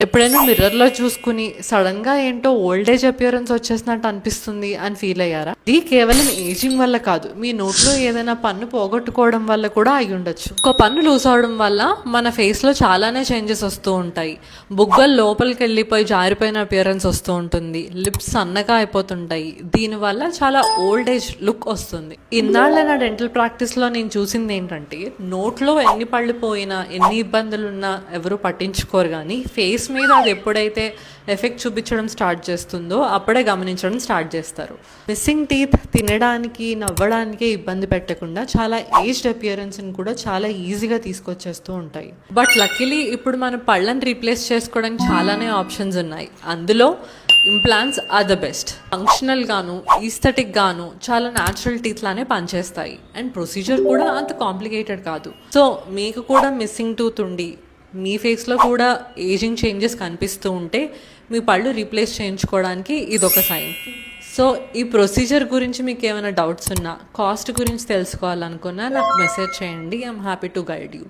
ఎప్పుడైనా మిర్రర్‌లో చూసుకొని సడెన్‌గా ఏంటో ఓల్డ్ ఏజ్ అపియరెన్స్ వచ్చేసినట్టు అనిపిస్తుంది అని ఫీల్ అయ్యారా? ఇది కేవలం ఏజింగ్ వల్ల కాదు. మీ నోట్లో ఏదైనా పన్ను పోగొట్టుకోవడం వల్ల కూడా అయ్యుండొచ్చు. ఒక పన్ను లూజ్ అవడం వల్ల మన ఫేస్‌లో చాలానే చేంజెస్ వస్తూ ఉంటాయి. బుగ్గలు లోపలికెళ్ళిపోయి జారిపోయిన అపియరెన్స్ వస్తూ ఉంటుంది. లిప్స్ సన్నగా అయిపోతుంటాయి. దీనివల్ల చాలా ఓల్డ్ ఏజ్ లుక్ వస్తుంది. ఇన్నాళ్ళ నా డెంటల్ ప్రాక్టీస్‌లో నేను చూసింది ఏంటంటే, నోట్లో ఎన్ని పళ్ళు పోయినా, ఎన్ని ఇబ్బందులున్నా ఎవరు పట్టించుకోరు గానీ ఫేస్ మీద అది ఎప్పుడైతే ఎఫెక్ట్ చూపించడం స్టార్ట్ చేస్తుందో అప్పుడే గమనించడం స్టార్ట్ చేస్తారు. మిస్సింగ్ టీత్ తినడానికి నవ్వడానికి ఇబ్బంది పెట్టకుండా చాలా ఏజ్డ్ అపియరెన్స్ని కూడా చాలా ఈజీగా తీసుకొచ్చేస్తూ ఉంటాయి. బట్ లక్కీలీ ఇప్పుడు మన పళ్ళని రీప్లేస్ చేసుకోవడానికి చాలానే ఆప్షన్స్ ఉన్నాయి. అందులో implants are the best. Functional గాను ఈస్థెటిక్ గాను చాలా న్యాచురల్ టీత్ లానే పనిచేస్తాయి. అండ్ ప్రొసీజర్ కూడా అంత కాంప్లికేటెడ్ కాదు. సో మీకు కూడా మిస్సింగ్ టూత్ ఉండి మీ ఫేస్లో కూడా ఏజింగ్ చేంజెస్ కనిపిస్తూ ఉంటే మీ పళ్ళు రీప్లేస్ చేయించుకోవడానికి ఇదొక సైన్. సో ఈ ప్రొసీజర్ గురించి మీకు ఏమైనా డౌట్స్ ఉన్నా, కాస్ట్ గురించి తెలుసుకోవాలనుకున్నా నాకు మెసేజ్ చేయండి. I'm happy to guide you.